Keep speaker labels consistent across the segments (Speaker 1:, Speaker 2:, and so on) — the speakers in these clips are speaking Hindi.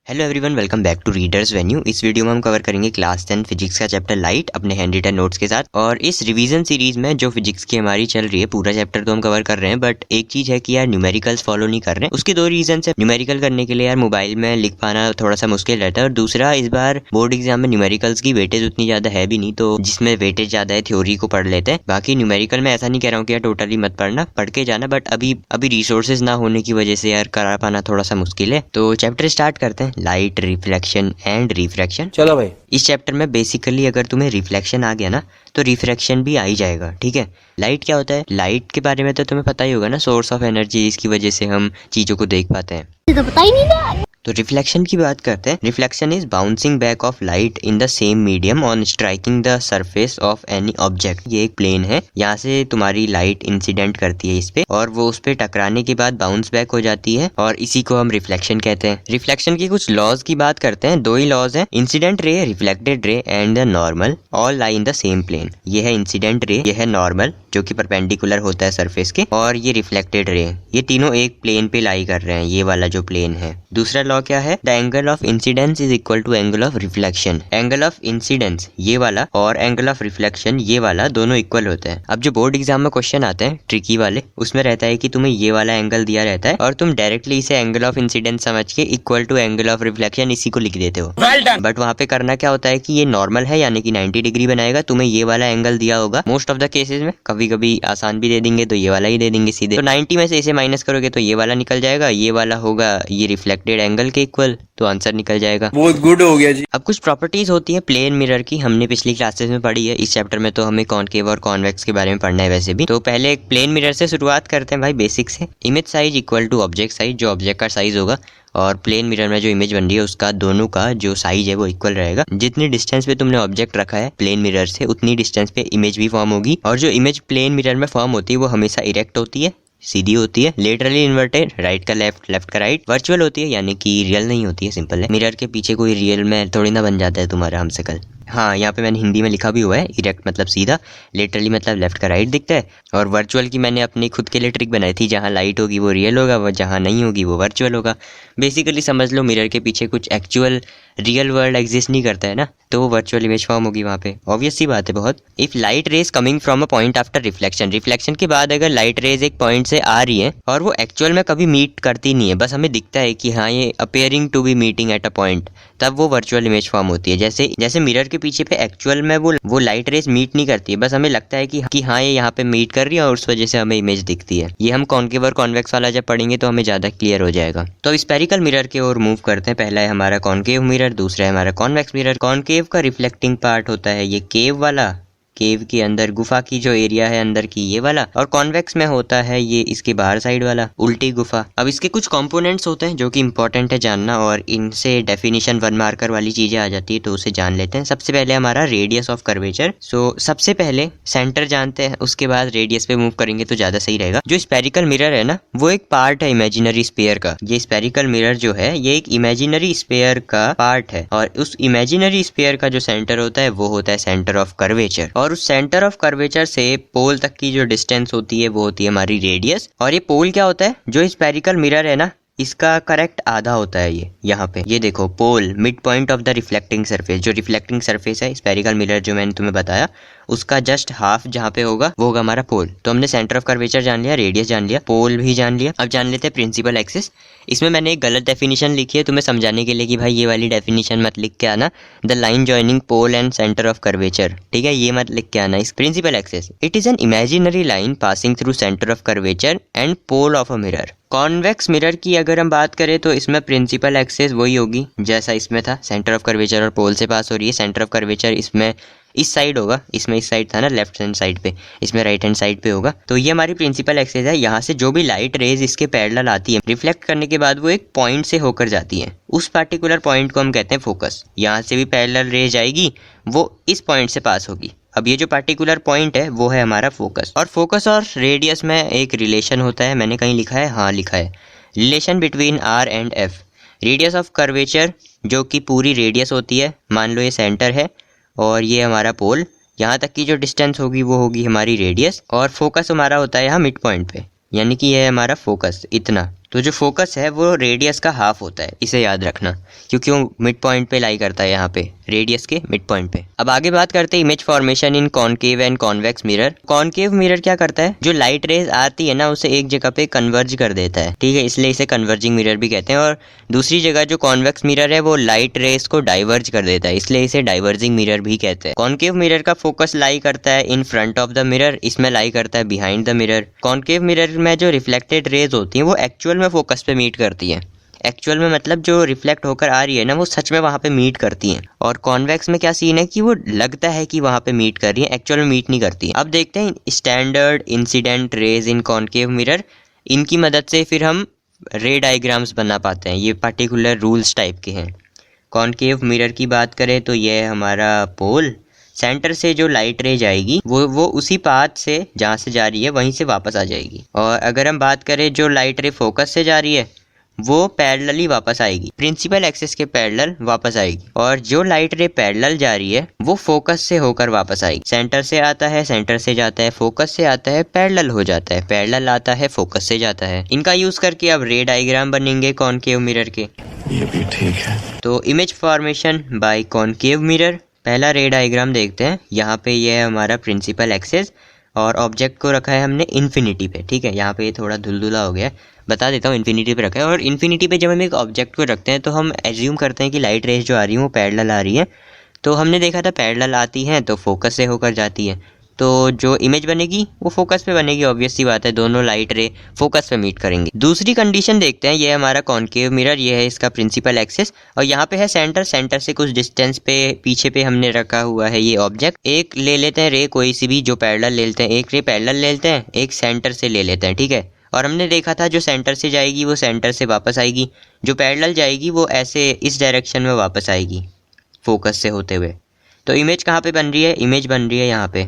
Speaker 1: Hello everyone, welcome back to readers venue. इस वीडियो में हम कवर करेंगे क्लास 10 फिजिक्स का चैप्टर लाइट अपने हैंड रिटन नोट्स के साथ। और इस रिवीजन सीरीज में जो फिजिक्स की हमारी चल रही है पूरा चैप्टर तो हम कवर कर रहे हैं, बट एक चीज है कि यार न्यूमेरिकल्स फॉलो नहीं कर रहे हैं। उसके दो रीजन है। न्यूमेरिकल करने के लिए यार मोबाइल में लिख पाना थोड़ा सा मुश्किल रहता है, और दूसरा इस बार बोर्ड एग्जाम में न्यूमेरिकल्स की वेटेज उतनी ज्यादा है भी नहीं, तो जिसमें वेटेज ज्यादा है थ्योरी को पढ़ लेते हैं। बाकी न्यूमेरिकल में ऐसा नहीं कह रहा हूँ कि यार टोटली मत पढ़ना, पढ़ के जाना, बट अभी रिसोर्सेज ना होने की वजह से यार करा पाना थोड़ा सा मुश्किल है। तो चैप्टर स्टार्ट करते हैं, लाइट रिफ्लेक्शन एंड रिफ्रैक्शन।
Speaker 2: चलो भाई।
Speaker 1: इस चैप्टर में बेसिकली अगर तुम्हें रिफ्लेक्शन आ गया ना तो रिफ्रैक्शन भी आ ही जाएगा, ठीक है। लाइट क्या होता है? लाइट के बारे में तो तुम्हें पता ही होगा ना, सोर्स ऑफ एनर्जी जिसकी वजह से हम चीजों को देख पाते हैं।
Speaker 3: तो पता ही नहीं था।
Speaker 1: तो रिफ्लेक्शन की बात करते हैं। Reflection is bouncing back of light in the same medium on striking the surface of any object. ये एक प्लेन है, यहाँ से तुम्हारी लाइट इंसिडेंट करती है इस पे, और वो उस पे टकराने के बाद बाउंस बैक हो जाती है, और इसी को हम रिफ्लेक्शन कहते हैं। रिफ्लेक्शन के कुछ लॉज की बात करते हैं। दो ही लॉज हैं, incident ray, reflected ray and the normal all lie in the same plane. ये है इंसिडेंट रे, ये है नॉर्मल जो कि परपेंडिकुलर होता है सरफेस के, और ये रिफ्लेक्टेड रे। ये तीनों एक प्लेन पे लाई कर रहे हैं, ये वाला जो प्लेन है। दूसरा लॉ क्या है? The angle of incidence is equal to angle of reflection. Angle of incidence ये वाला और एंगल ऑफ रिफ्लेक्शन ये वाला दोनों इक्वल होते हैं। अब जो बोर्ड एग्जाम में क्वेश्चन आते हैं ट्रिकी वाले, उसमें रहता है कि तुम्हें ये वाला एंगल दिया रहता है और तुम डायरेक्टली इसे एंगल ऑफ इंसिडेंस समझ के equal to angle of reflection इसी को लिख देते हो। बट वहाँ पे करना क्या होता है कि ये नॉर्मल है यानी कि 90 डिग्री बनाएगा, तुम्हें ये वाला एंगल दिया होगा मोस्ट ऑफ द केसेस में। कभी कभी आसान भी दे देंगे तो ये वाला ही दे देंगे सीधे। तो 90 में से इसे माइनस करोगे तो ये वाला निकल जाएगा, ये वाला होगा ये रिफ्लेक्टेड एंगल के इक्वल, तो आंसर निकल जाएगा।
Speaker 2: बहुत गुड हो गया जी।
Speaker 1: अब कुछ प्रॉपर्टीज होती है प्लेन मिरर की, हमने पिछली क्लासेस में पढ़ी है। इस चैप्टर में तो हमें कॉनकेव और कॉन्वेक्स के बारे में पढ़ना है वैसे भी। तो पहले एक प्लेन मिरर से शुरुआत करते हैं भाई, बेसिक से। Image size equal to object size, जो ऑब्जेक्ट का साइज होगा और प्लेन मिरर में जो इमेज बन रही है उसका दोनों का जो साइज है वो इक्वल रहेगा। जितनी डिस्टेंस पे तुमने ऑब्जेक्ट रखा है प्लेन मिरर से उतनी डिस्टेंस पे इमेज भी फॉर्म होगी, और जो इमेज प्लेन मिरर में फॉर्म होती है वो हमेशा इरेक्ट होती है, सीधी होती है, लेटरली इन्वर्टेड, राइट का लेफ्ट, लेफ्ट का राइट, वर्चुअल होती है यानी कि रियल नहीं होती है, सिंपल है। मिरर के पीछे कोई रियल में थोड़ी ना बन जाता है तुम्हारा हमसे कल। हाँ, यहाँ पे मैंने हिंदी में लिखा भी हुआ है, इरेक्ट मतलब सीधा, लेटरली मतलब लेफ्ट का राइट दिखता है, और वर्चुअल की मैंने अपनी खुद के लिए ट्रिक बनाई थी, जहाँ लाइट होगी वो रियल होगा, वो जहाँ नहीं होगी वो वर्चुअल होगा। बेसिकली समझ लो मिरर के पीछे कुछ एक्चुअल रियल वर्ल्ड एग्जिस्ट नहीं करता है ना, तो वो वर्चुअल इमेज फॉर्म होगी वहाँ पे। ऑब्वियस सी बात है बहुत। If light rays coming from a point after reflection, reflection के बाद अगर लाइट रेज एक पॉइंट से आ रही है और वो एक्चुअल में कभी मीट करती नहीं है, बस हमें दिखता है कि हाँ ये appearing to be meeting at a point, तब वो वर्चुअल इमेज फॉर्म होती है। जैसे मिरर के पीछे पे एक्चुअल में वो लाइट रेज मीट नहीं करती है, बस हमें लगता है कि हाँ ये यहाँ पे मीट कर रही है और उस वजह से हमें इमेज दिखती है। ये हम कॉनकेव और कॉन्वेक्स वाला जब पढ़ेंगे तो हमें ज्यादा क्लियर हो जाएगा। तो स्पेरिकल मिरर की ओर मूव करते हैं। पहला है हमारा कॉनकेव मिरर, दूसरा है हमारा कॉन्वेक्स मिरर। कॉनकेव का रिफ्लेक्टिंग पार्ट होता है ये केव वाला, केव के अंदर गुफा की जो एरिया है अंदर की ये वाला, और कॉन्वेक्स में होता है ये इसके बाहर साइड वाला उल्टी गुफा। अब इसके कुछ कंपोनेंट्स होते हैं जो कि इंपॉर्टेंट है जानना, और इनसे डेफिनेशन 1 मार्कर वाली चीजें आ जाती है, तो उसे जान लेते हैं। सबसे पहले हमारा रेडियस ऑफ कर्वेचर। सो सबसे पहले सेंटर जानते हैं, उसके बाद रेडियस पे मूव करेंगे तो ज्यादा सही रहेगा। जो स्पेरिकल मिरर है ना वो एक पार्ट है इमेजिनरी स्फीयर का। ये स्पेरिकल मिरर जो है ये एक इमेजिनरी स्फीयर का पार्ट है, और उस इमेजिनरी स्फीयर का जो सेंटर होता है वो होता है सेंटर ऑफ कर्वेचर, और उस सेंटर ऑफ कर्वेचर से पोल तक की जो डिस्टेंस होती है वो होती है हमारी रेडियस। और ये पोल क्या होता है? जो स्पेरिकल मिरर है ना इसका करेक्ट आधा होता है ये। यहाँ पे ये देखो, pole mid point of the reflecting surface. जो रिफ्लेक्टिंग सरफेस है स्पेरिकल मिरर जो मैंने तुम्हें बताया उसका जस्ट हाफ जहाँ पे होगा वो होगा हमारा पोल। तो हमने सेंटर ऑफ कर्वेचर जान लिया, रेडियस जान लिया, पोल भी जान लिया। अब जान लेते हैं प्रिंसिपल एक्सिस। इसमें मैंने एक गलत डेफिनेशन लिखी है तुम्हें समझाने के लिए कि भाई ये वाली डेफिनेशन मत लिख के आना, the line joining pole and centre of curvature, ठीक है, ये मत लिख के आना। इस principal axis it is an imaginary line passing through centre of curvature and pole of a mirror. Convex mirror की अगर हम बात करें तो इसमें प्रिंसिपल एक्सिस वही होगी जैसा इसमें था, सेंटर ऑफ कर्वेचर और पोल से पास हो रही है। सेंटर ऑफ कर्वेचर इसमें इस साइड होगा, इसमें इस साइड था ना लेफ्ट हैंड साइड पे, इसमें राइट हैंड साइड पे होगा। तो ये हमारी प्रिंसिपल एक्सिस है। यहाँ से जो भी लाइट रेज इसके पैरेलल आती है रिफ्लेक्ट करने के बाद वो एक पॉइंट से होकर जाती है, उस पार्टिकुलर पॉइंट को हम कहते हैं फोकस। यहाँ से भी पैरेलल रेज आएगी, वो इस पॉइंट से पास होगी। अब ये जो पार्टिकुलर पॉइंट है वो है हमारा फोकस। और फोकस और रेडियस में एक रिलेशन होता है, मैंने कहीं लिखा है, हाँ लिखा है, relation between R and F. Radius of curvature जो कि पूरी रेडियस होती है, मान लो ये सेंटर है और ये हमारा पोल, यहाँ तक की जो डिस्टेंस होगी वो होगी हमारी रेडियस, और फोकस हमारा होता है यहाँ मिड पॉइंट पे, यानी कि ये है हमारा फोकस इतना। तो जो फोकस है वो रेडियस का हाफ होता है, इसे याद रखना, क्योंकि वो मिड पॉइंट पे लाई करता है, यहाँ पे रेडियस के मिड पॉइंट पे। अब आगे बात करते हैं image formation in concave and convex mirror. Concave mirror क्या करता है, जो लाइट रेज आती है ना उसे एक जगह पे कन्वर्ज कर देता है, ठीक है, इसलिए इसे कन्वर्जिंग मिरर भी कहते हैं। और दूसरी जगह जो कॉन्वेक्स मिरर है वो लाइट रेज को डाइवर्ज कर देता है, इसलिए इसे डाइवर्जिंग मिरर भी कहते हैं। कॉनकेव मिरर का फोकस लाई करता है in front of the mirror, इसमें लाई करता है behind the mirror. Concave mirror में जो रिफ्लेक्टेड रेज होती हैं वो एक्चुअल में फोकस पे मीट करती है। एक्चुअल में मतलब जो रिफ्लेक्ट होकर आ रही है ना वो सच में वहाँ पे मीट करती हैं। और कॉन्वेक्स में क्या सीन है कि वो लगता है कि वहाँ पे मीट कर रही है, एक्चुअल में मीट नहीं करती। अब देखते हैं स्टैंडर्ड इंसिडेंट रेज इन कॉनकेव मिरर, इनकी मदद से फिर हम रे डायग्राम्स बना पाते हैं। ये पर्टिकुलर रूल्स टाइप के हैं। कॉनकेव मिरर की बात करें तो ये है हमारा पोल, सेंटर से जो लाइट रे जाएगी वो उसी पाथ से जहाँ से जा रही है वहीं से वापस आ जाएगी। और अगर हम बात करें जो लाइट रे फोकस से जा रही है वो पैरेलली वापस आएगी, प्रिंसिपल एक्सिस के पैरेलल वापस आएगी। और जो लाइट रे पैरेलल जा रही है वो फोकस से होकर वापस आएगी। सेंटर से आता है, सेंटर से जाता है, फोकस से आता है, पैरेलल हो जाता है, पैरेलल आता है, फोकस से जाता है। इनका यूज करके अब रे डायग्राम बनेंगे कॉनकेव मिरर के।
Speaker 2: ये भी ठीक है।
Speaker 1: तो image formation by concave mirror, पहला रे डायग्राम देखते हैं। यहाँ पे ये है हमारा प्रिंसिपल एक्सिस और ऑब्जेक्ट को रखा है हमने इन्फिनिटी पे, ठीक है। यहाँ पे ये थोड़ा धुलधुला हो गया है, बता देता हूँ, इन्फिनिटी पे रखा है। और इन्फिनिटी पे जब हम एक ऑब्जेक्ट को रखते हैं तो हम एज्यूम करते हैं कि लाइट रेज जो आ रही है वो पैरेलल आ रही है। तो हमने देखा था पैरेलल आती हैं तो फोकस से होकर जाती है, तो जो इमेज बनेगी वो फोकस पे बनेगी, ऑब्वियस सी बात है, दोनों लाइट रे फोकस पे मीट करेंगे। दूसरी कंडीशन देखते हैं, ये हमारा कॉनकेव मिरर, ये है इसका प्रिंसिपल एक्सिस और यहाँ पे है सेंटर, सेंटर से कुछ डिस्टेंस पे पीछे पे हमने रखा हुआ है ये ऑब्जेक्ट। एक ले लेते हैं रे कोई सी भी जो पैरेलल ले लेते हैं, एक रे पैरेलल ले लेते हैं, एक सेंटर से ले लेते हैं, ठीक है। और हमने देखा था जो सेंटर से जाएगी वो सेंटर से वापस आएगी, जो पैरेलल जाएगी वो ऐसे इस डायरेक्शन में वापस आएगी फोकस से होते हुए। तो इमेज कहाँ पे बन रही है, इमेज बन रही है यहाँ पे,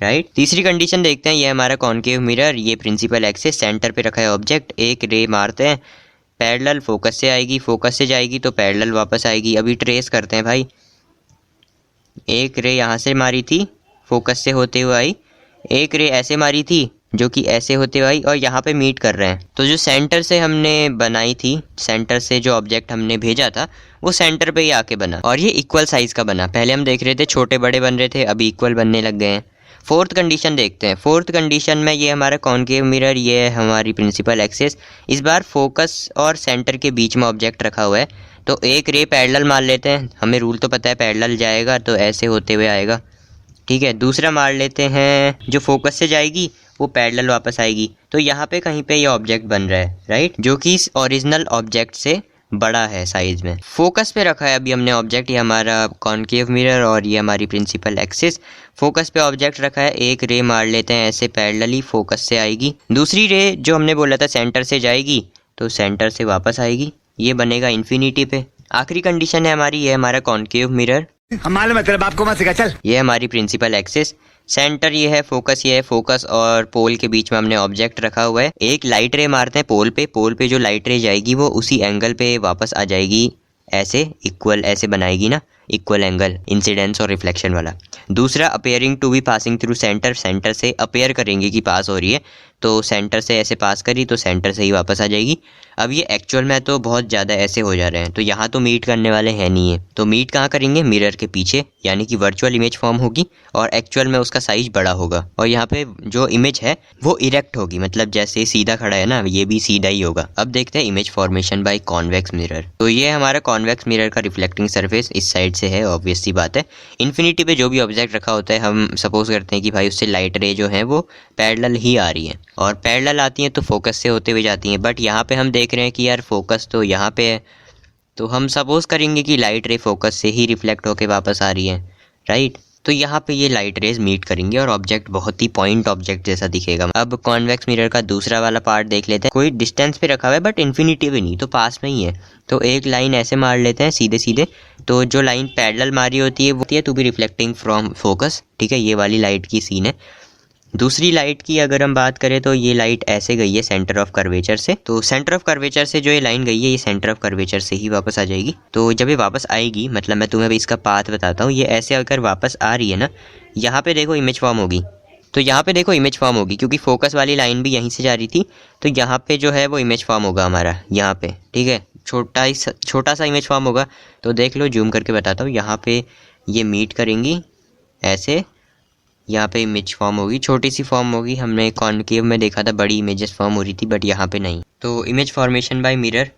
Speaker 1: राइट। तीसरी कंडीशन देखते हैं, ये हमारा कॉनकेव मिरर, ये प्रिंसिपल एक्सिस, सेंटर पे रखा है ऑब्जेक्ट, एक रे मारते हैं, पैरेलल फोकस से आएगी, फोकस से जाएगी तो पैरेलल वापस आएगी। अभी ट्रेस करते हैं भाई, एक रे यहाँ से मारी थी फोकस से होते हुए आई, एक रे ऐसे मारी थी जो कि ऐसे होते हुए आई और यहाँ पे मीट कर रहे हैं। तो जो सेंटर से हमने बनाई थी, सेंटर से जो ऑब्जेक्ट हमने भेजा था वो सेंटर पे ही आके बना और ये इक्वल साइज का बना। पहले हम देख रहे थे छोटे बड़े बन रहे थे, अभी इक्वल बनने लग गए हैं। फोर्थ कंडीशन देखते हैं, फोर्थ कंडीशन में ये हमारा कॉनकेव मिरर, ये है हमारी प्रिंसिपल एक्सिस, इस बार फोकस और सेंटर के बीच में ऑब्जेक्ट रखा हुआ है। तो एक रे पैरेलल मान लेते हैं, हमें रूल तो पता है पैरेलल जाएगा तो ऐसे होते हुए आएगा, ठीक है। दूसरा मार लेते हैं, जो फोकस से जाएगी वो पैरेलल वापस आएगी, तो यहाँ पे कहीं पे ये ऑब्जेक्ट बन रहा है, राइट, जो कि इस ओरिजिनल ऑब्जेक्ट से बड़ा है साइज में। फोकस पे रखा है अभी हमने ऑब्जेक्ट, ये हमारा कॉनकेव मिरर और ये हमारी प्रिंसिपल एक्सिस, फोकस पे ऑब्जेक्ट रखा है, एक रे मार लेते हैं ऐसे पैरेलली, फोकस से आएगी। दूसरी रे जो हमने बोला था सेंटर से जाएगी तो सेंटर से वापस आएगी, ये बनेगा इन्फिनिटी पे। आखिरी कंडीशन है हमारी, ये हमारा कॉनकेव मिरर,
Speaker 2: हम मालूम है तेरे बाप को मत सिखा, चल।
Speaker 1: ये हमारी प्रिंसिपल एक्सिस, सेंटर ये है, फोकस ये है, फोकस और पोल के बीच में हमने ऑब्जेक्ट रखा हुआ है। एक लाइट रे मारते हैं पोल पे, पोल पे जो लाइट रे जाएगी वो उसी एंगल पे वापस आ जाएगी, ऐसे इक्वल ऐसे बनाएगी ना, इक्वल एंगल इंसिडेंस और रिफ्लेक्शन वाला। दूसरा appearing to be passing through centre, centre से अपेयर करेंगे कि पास हो रही है, तो सेंटर से ऐसे पास करी तो सेंटर से ही वापस आ जाएगी। अब ये एक्चुअल में तो बहुत ज़्यादा ऐसे हो जा रहे हैं, तो यहाँ तो मीट करने वाले हैं नहीं है, तो मीट कहाँ करेंगे, मिरर के पीछे, यानी कि वर्चुअल इमेज फॉर्म होगी और एक्चुअल में उसका साइज बड़ा होगा और यहाँ पे जो इमेज है वो इरेक्ट होगी, मतलब जैसे सीधा खड़ा है ना ये भी सीधा ही होगा। अब देखते हैं image formation by convex mirror. तो ये हमारा कॉन्वेक्स मिरर का रिफ्लेक्टिंग सरफेस इस साइड से है, ऑब्वियस सी बात है। इन्फिनिटी पे जो भी ऑब्जेक्ट रखा होता है हम सपोज करते हैं कि भाई उससे लाइट रे जो है वो पैरेलल ही आ रही है और पैरेलल आती हैं तो फोकस से होते हुए जाती हैं। बट यहाँ पे हम देख रहे हैं कि यार फोकस तो यहाँ पे है, तो हम सपोज करेंगे कि लाइट रे फोकस से ही रिफ्लेक्ट होके वापस आ रही है, राइट। तो यहाँ पे ये लाइट रेज मीट करेंगे और ऑब्जेक्ट बहुत ही पॉइंट ऑब्जेक्ट जैसा दिखेगा। अब कॉन्वेक्स मिरर का दूसरा वाला पार्ट देख लेते हैं। कोई डिस्टेंस पे रखा हुआ है बट इन्फिनिटी भी नहीं, तो पास में ही है, तो एक लाइन ऐसे मार लेते हैं सीधे सीधे। तो जो लाइन पैरेलल मारी होती है वो होती है to be reflecting from focus, ठीक है, ये वाली लाइट की सीन है। दूसरी लाइट की अगर हम बात करें तो ये लाइट ऐसे गई है सेंटर ऑफ कर्वेचर से, तो सेंटर ऑफ कर्वेचर से जो ये लाइन गई है ये सेंटर ऑफ कर्वेचर से ही वापस आ जाएगी। तो जब ये वापस आएगी, मतलब मैं तुम्हें अभी इसका पाथ बताता हूँ, ये ऐसे अगर वापस आ रही है ना, यहाँ पे देखो इमेज फॉर्म होगी, तो यहाँ पे देखो इमेज फॉर्म होगी, क्योंकि फोकस वाली लाइन भी यहीं से जा रही थी, तो यहाँ पे जो है वो इमेज फॉर्म होगा हमारा यहाँ पे, ठीक है, छोटा सा इमेज फॉर्म होगा। तो देख लो, जूम करके बताता हूँ, यहाँ पे ये मीट करेंगी ऐसे, यहाँ पे इमेज फॉर्म होगी, छोटी सी फॉर्म होगी। हमने कॉनकेव में देखा था बड़ी इमेजेस फॉर्म हो रही थी, बट यहाँ पे नहीं। तो image formation bye mirror,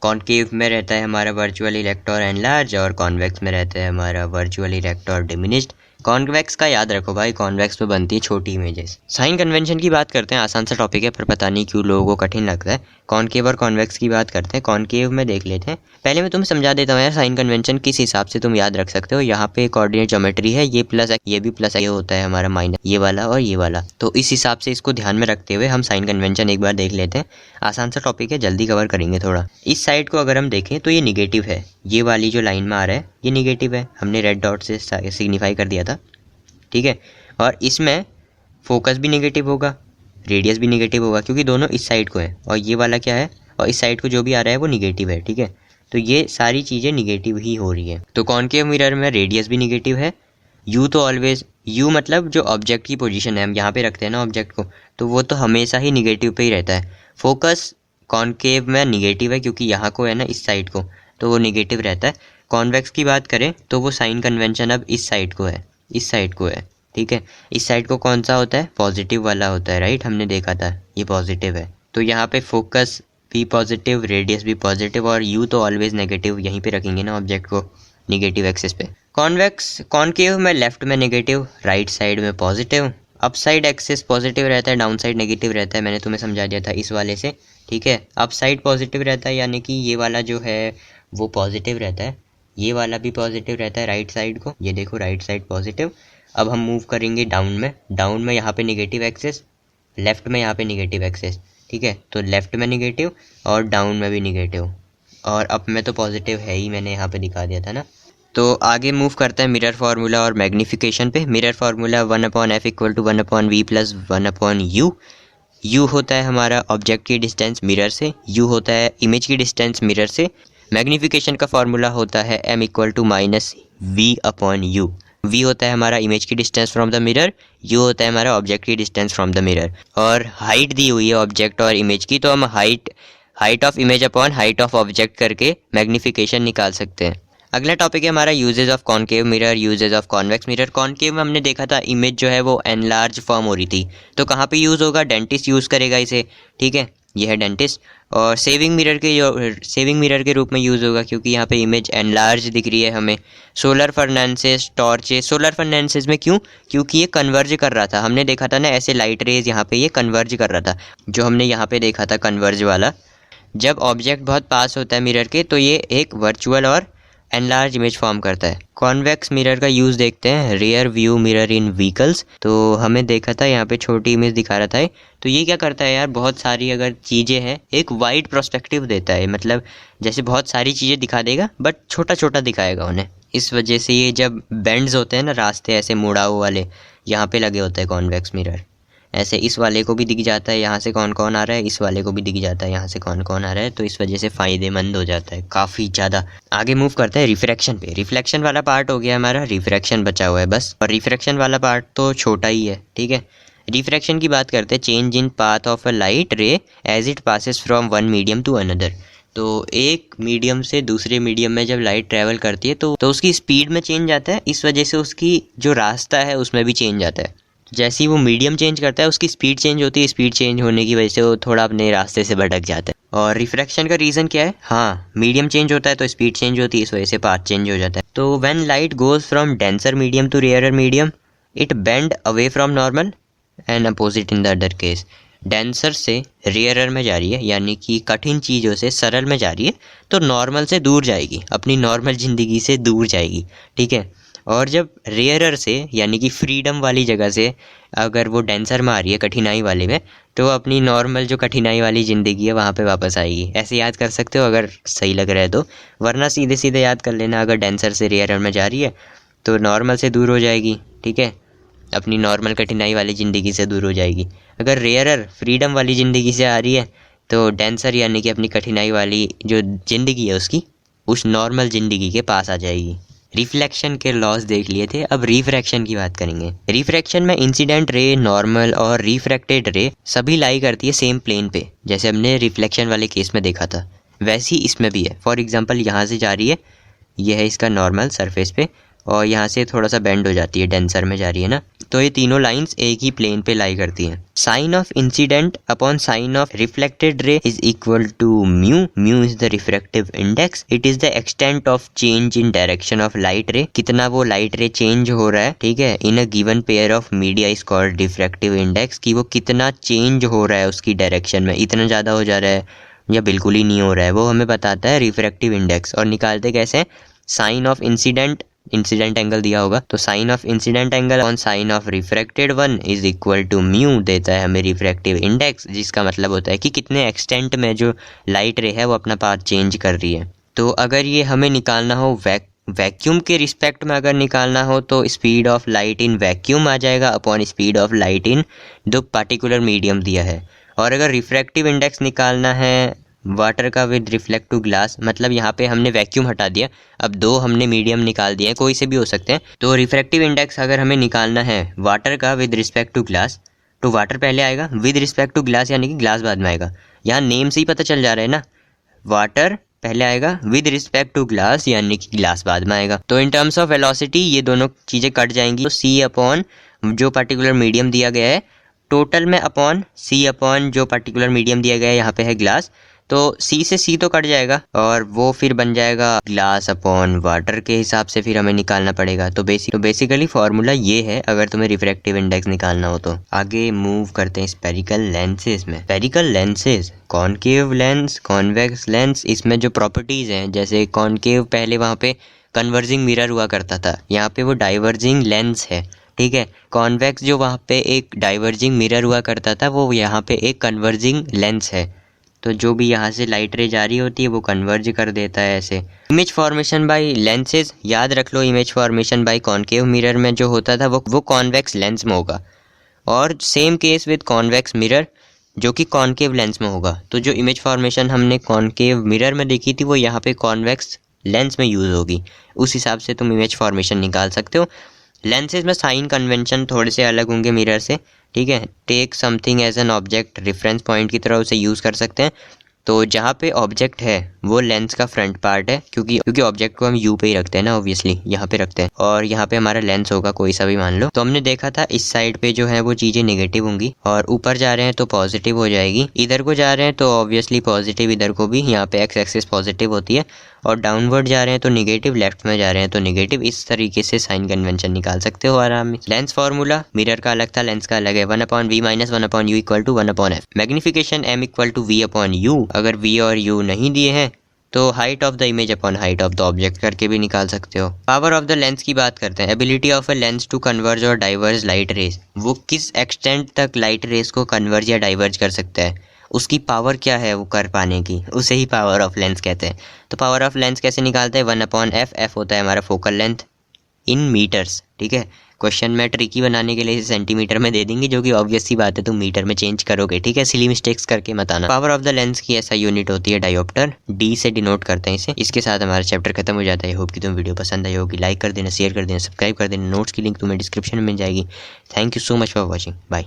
Speaker 1: concave में रहता है हमारा वर्चुअल इरेक्टर एनलार्ज, और कॉन्वेक्स में रहता है हमारा वर्चुअल इरेक्टर डिमिनिश्ड। कॉन्वेक्स का याद रखो भाई, कॉन्वेक्स में बनती है छोटी इमेजेस। साइन कन्वेंशन की बात करते हैं, आसान सा टॉपिक है पर पता नहीं क्यों लोगों को कठिन लगता है। कॉनकेव और कॉन्वेक्स की बात करते हैं, कॉनकेव में देख लेते हैं। पहले मैं तुम्हें समझा देता हूँ यार, साइन कन्वेंशन किस हिसाब से तुम याद रख सकते हो। यहाँ पे कोऑर्डिनेट ज्योमेट्री है, ये प्लस ये भी प्लस, ये होता है हमारा माइनस, ये वाला और ये वाला। तो इस हिसाब से इसको ध्यान में रखते हुए हम साइन कन्वेंशन एक बार देख लेते हैं। आसान सा टॉपिक है, जल्दी कवर करेंगे थोड़ा। इस साइड को अगर हम देखें तो ये निगेटिव है, ये वाली जो लाइन में आ रहा है ये निगेटिव है, हमने रेड डॉट से सिग्निफाई कर दिया था, ठीक है। और इसमें फोकस भी नेगेटिव होगा, रेडियस भी नेगेटिव होगा, क्योंकि दोनों इस साइड को है, और ये वाला क्या है, और इस साइड को जो भी आ रहा है वो निगेटिव है, ठीक है। तो ये सारी चीज़ें निगेटिव ही हो रही है। तो कॉनकेव मिरर में रेडियस भी निगेटिव है, यू तो ऑलवेज, यू मतलब जो ऑब्जेक्ट की पोजीशन है, हम यहाँ पे रखते हैं ना ऑब्जेक्ट को, तो वो तो हमेशा ही निगेटिव पे ही रहता है। फोकस कॉनकेव में निगेटिव है, क्योंकि यहाँ को है ना इस साइड को, तो वो निगेटिव रहता है। कॉन्वेक्स की बात करें तो वो साइन कन्वेंशन अब इस साइड को है, इस साइड को है, ठीक है। इस साइड को कौन सा होता है, पॉजिटिव वाला होता है, राइट, हमने देखा था ये पॉजिटिव है। तो यहाँ पे फोकस भी पॉजिटिव, रेडियस भी पॉजिटिव, और यू तो ऑलवेज नेगेटिव, यहीं पे रखेंगे ना ऑब्जेक्ट को निगेटिव एक्सिस पे। कॉन्वेक्स कॉनकेव में लेफ्ट में नेगेटिव, राइट साइड में positive, up side axis positive रहता है, डाउन साइड नेगेटिव रहता है, मैंने तुम्हें समझा दिया था इस वाले से, ठीक है। अप साइड पॉजिटिव रहता है, यानी कि ये वाला जो है वो पॉजिटिव रहता है, ये वाला भी पॉजिटिव रहता है राइट साइड को, ये देखो राइट साइड पॉजिटिव। अब हम मूव करेंगे डाउन में यहाँ पे नेगेटिव एक्सेस, लेफ्ट में यहाँ पे नेगेटिव एक्सेस, ठीक है। तो लेफ्ट में नेगेटिव और डाउन में भी नेगेटिव, और अप में तो पॉजिटिव है ही, मैंने यहाँ पे दिखा दिया था ना। तो आगे मूव करते हैं मिरर फार्मूला और मैग्नीफिकेशन पे। Mirror formula 1/f = 1/v + 1/u। u होता है हमारा ऑब्जेक्ट की डिस्टेंस मिरर से, u होता है इमेज की डिस्टेंस मिरर से। मैग्नीफिकेशन का फार्मूला होता है m = -v/u। v होता है हमारा इमेज की distance from the mirror, u होता है हमारा ऑब्जेक्ट की डिस्टेंस फ्रॉम द मिरर। और हाइट दी हुई है ऑब्जेक्ट और इमेज की, तो हम height of image upon height of object करके मैग्नीफिकेशन निकाल सकते हैं। अगला टॉपिक है हमारा uses of concave mirror, uses of convex mirror. Concave में हमने देखा था इमेज जो है वो एनलार्ज फॉर्म हो रही थी, तो कहाँ पे यूज़ होगा, डेंटिस्ट यूज़ करेगा इसे, ठीक है, ये है डेंटिस्ट। और सेविंग मिरर के रूप में यूज़ होगा, क्योंकि यहाँ पे इमेज एनलार्ज दिख रही है हमें। सोलर फर्नेंसेस, टॉर्चेस, सोलर फर्नेंसेस में क्यों, क्योंकि ये कन्वर्ज कर रहा था, हमने देखा था ना ऐसे लाइट रेज यहाँ पे ये कन्वर्ज कर रहा था, जो हमने यहाँ पे देखा था कन्वर्ज वाला। जब ऑब्जेक्ट बहुत पास होता है मिरर के, तो ये एक वर्चुअल और एनलार्ज इमेज फॉर्म करता है। कॉन्वेक्स मिरर का यूज़ देखते हैं, रियर व्यू मिरर इन व्हीकल्स। तो हमें देखा था यहाँ पे छोटी इमेज दिखा रहा था, तो ये क्या करता है यार, बहुत सारी अगर चीज़ें हैं एक वाइड प्रोस्पेक्टिव देता है, मतलब जैसे बहुत सारी चीज़ें दिखा देगा बट छोटा छोटा दिखाएगा उन्हें। इस वजह से ये जब बेंड्स होते हैं ना, रास्ते ऐसे मुड़ाऊ वाले यहाँ पे लगे होते हैं कॉन्वेक्स मिरर, ऐसे इस वाले को भी दिख जाता है यहाँ से कौन कौन आ रहा है, इस वाले को भी दिख जाता है यहाँ से कौन कौन आ रहा है, तो इस वजह से फ़ायदेमंद हो जाता है काफ़ी ज़्यादा। आगे मूव करते हैं रिफ्रैक्शन पे। रिफ्लेक्शन वाला पार्ट हो गया हमारा, रिफ्रैक्शन बचा हुआ है बस, और रिफ्रैक्शन वाला पार्ट तो छोटा ही है, ठीक है। रिफ्रैक्शन की बात करते हैं, change in path of a light ray as it passes from one medium to another. तो एक मीडियम से दूसरे मीडियम में जब लाइट ट्रैवल करती है तो उसकी स्पीड में चेंज आता है, इस वजह से उसकी जो रास्ता है उसमें भी चेंज आता है। जैसे ही वो मीडियम चेंज करता है उसकी स्पीड चेंज होती है, स्पीड चेंज होने की वजह से वो थोड़ा अपने रास्ते से भटक जाता है। और रिफ्रैक्शन का रीज़न क्या है, हाँ मीडियम चेंज होता है तो स्पीड चेंज होती है, इस वजह से पाथ चेंज हो जाता है। तो when light goes from denser medium to rarer medium it bend away from normal and opposite in the other case. Denser से रेयरर में जा रही है, यानी कि कठिन चीज़ों से सरल में जा रही है, तो नॉर्मल से दूर जाएगी, अपनी नॉर्मल ज़िंदगी से दूर जाएगी, ठीक है। और जब रेयरर से यानी कि फ्रीडम वाली जगह से अगर वो डेंसर में आ रही है कठिनाई वाले में, तो अपनी नॉर्मल जो कठिनाई वाली ज़िंदगी है वहाँ पे वापस आएगी। ऐसे याद कर सकते हो अगर सही लग रहा है तो, वरना सीधे सीधे याद कर लेना, अगर डेंसर से रेयरर में जा रही है तो नॉर्मल से दूर हो जाएगी, ठीक है, अपनी नॉर्मल कठिनाई वाली ज़िंदगी से दूर हो जाएगी। अगर रेयरर फ्रीडम वाली ज़िंदगी से आ रही है तो डेंसर यानी कि अपनी कठिनाई वाली जो ज़िंदगी है उसकी उस नॉर्मल ज़िंदगी के पास आ जाएगी। रिफ्लेक्शन के लॉस देख लिए थे, अब रिफ्रैक्शन की बात करेंगे। रिफ्रैक्शन में इंसिडेंट रे, नॉर्मल और रिफ्रैक्टेड रे सभी लाई करती है सेम प्लेन पे, जैसे हमने रिफ्लेक्शन वाले केस में देखा था वैसे ही इसमें भी है। फॉर एग्जांपल यहाँ से जा रही है, ये है इसका नॉर्मल सरफेस पे, और यहाँ से थोड़ा सा बेंड हो जाती है, डेंसर में जा रही है ना, तो ये तीनों लाइंस एक ही प्लेन पे लाई करती हैं। Sine of incident upon sine of reflected ray is equal to mu. Mu is the refractive index, it is the extent of change in direction of light ray, कितना वो लाइट रे चेंज हो रहा है, ठीक है, in a given pair of media is called refractive index, कि वो कितना चेंज हो रहा है उसकी डायरेक्शन में, इतना ज़्यादा हो जा रहा है या बिल्कुल ही नहीं हो रहा है, वो हमें बताता है रिफ्रैक्टिव इंडेक्स। और निकालते कैसे, साइन ऑफ इंसिडेंट एंगल दिया होगा तो sine of incident angle on sine of refracted one is equal to mu, देता है हमें रिफ्रैक्टिव इंडेक्स, जिसका मतलब होता है कि कितने एक्सटेंट में जो लाइट रे है वो अपना पाथ चेंज कर रही है। तो अगर ये हमें निकालना हो वैक्यूम के रिस्पेक्ट में अगर निकालना हो तो speed of light in vacuum आ जाएगा upon speed of light in जो पार्टिकुलर मीडियम दिया है। और अगर रिफ्रैक्टिव इंडेक्स निकालना है वाटर का विद रिफ्लेक्ट टू ग्लास, मतलब यहाँ पे हमने वैक्यूम हटा दिया, अब दो हमने मीडियम निकाल दिया है, कोई से भी हो सकते हैं। तो रिफ्रैक्टिव इंडेक्स अगर हमें निकालना है वाटर का विद रिस्पेक्ट टू ग्लास, तो वाटर पहले आएगा, विद रिस्पेक्ट टू ग्लास यानी कि ग्लास बाद में आएगा। यहाँ नेम से ही पता चल जा रहा है ना, वाटर पहले आएगा, विद रिस्पेक्ट टू ग्लास यानी कि ग्लास बाद में आएगा। तो इन टर्म्स ऑफ वेलोसिटी ये दोनों चीज़ें कट जाएंगी, तो सी अपॉन जो पर्टिकुलर मीडियम दिया गया है टोटल में अपॉन सी अपॉन जो पर्टिकुलर मीडियम दिया गया है, यहाँ पे है ग्लास, तो सी से सी तो कट जाएगा और वो फिर बन जाएगा ग्लास अपॉन वाटर के हिसाब से फिर हमें निकालना पड़ेगा। तो बेसिकली फॉर्मूला ये है अगर तुम्हें रिफ्रैक्टिव इंडेक्स निकालना हो तो। आगे मूव करते हैं स्पेरिकल लेंसेज में। Spherical lenses, concave lens, convex lens, इसमें जो प्रॉपर्टीज हैं, जैसे कॉनकेव पहले वहाँ पे कन्वर्जिंग मिरर हुआ करता था, यहाँ पे वो डाइवर्जिंग लेंस है, ठीक है। कॉन्वेक्स जो वहाँ पे एक डाइवर्जिंग मिरर हुआ करता था वो यहाँ पे एक कन्वर्जिंग लेंस है, तो जो भी यहाँ से लाइट रे जारी होती है वो कन्वर्ज कर देता है ऐसे। इमेज फॉर्मेशन बाय लेंसेज, याद रख लो image formation by concave mirror में जो होता था वो कॉन्वेक्स लेंस में होगा, और same case with convex mirror जो कि कॉनकेव लेंस में होगा। तो जो इमेज फॉर्मेशन हमने कॉनकेव मिरर में देखी थी वो यहाँ पे कॉन्वेक्स लेंस में यूज़ होगी, उस हिसाब से तुम इमेज फॉर्मेशन निकाल सकते हो। लेंसेज में साइन कन्वेंशन थोड़े से अलग होंगे मिरर से, ठीक है। Take something as an object, reference point की तरह उसे यूज़ कर सकते हैं। तो जहाँ पे ऑब्जेक्ट है वो लेंस का फ्रंट पार्ट है, क्योंकि ऑब्जेक्ट को हम यू पे ही रखते हैं ना, ऑब्वियसली यहाँ पे रखते हैं, और यहाँ पे हमारा लेंस होगा कोई सा भी मान लो। तो हमने देखा था इस साइड पे जो है वो चीज़ें नेगेटिव होंगी, और ऊपर जा रहे हैं तो पॉजिटिव हो जाएगी, इधर को जा रहे हैं तो ऑब्वियसली पॉजिटिव, इधर को भी, यहाँ पे एक्स एक्सिस पॉजिटिव होती है, और डाउनवर्ड जा रहे हैं तो निगेटिव, लेफ्ट में जा रहे हैं तो निगेटिव। इस तरीके से साइन कन्वेंशन निकाल सकते हो आराम से। लेंस फार्मूला, मिरर का अलग था, लेंस का अलग है, 1/v - 1/u equal to 1/f। Magnification m equal to v/u, अगर v और u नहीं दिए हैं तो height of the image upon height of the object करके भी निकाल सकते हो। पावर ऑफ द लेंस की बात करते हैं। Ability of a lens to converge और डाइवर्ज लाइट रेज, वो किस एक्सटेंट तक लाइट रेज को कन्वर्ज या डाइवर्ज कर सकता है, उसकी पावर क्या है वो कर पाने की, उसे ही पावर ऑफ लेंस कहते हैं। तो पावर ऑफ लेंस कैसे निकालते हैं, 1/f, f होता है हमारा फोकल लेंथ इन मीटर्स, ठीक है। क्वेश्चन में ट्रिकी बनाने के लिए इसे सेंटीमीटर में दे देंगे, जो कि ऑब्वियस सी बात है तुम मीटर में चेंज करोगे, ठीक है, सिली मिस्टेक्स करके मत आना। पावर ऑफ द लेंस की ऐसा यूनिट होती है डायोप्टर, डी से डिनोट करते हैं इसे। इसके साथ हमारा चैप्टर खत्म हो जाता है। होप कि तुम वीडियो पसंद आई होगी, लाइक कर देना, शेयर कर देना, सब्सक्राइब कर देना, नोट्स की लिंक तुम्हें डिस्क्रिप्शन में मिल जाएगी। Thank you so much for watching, bye.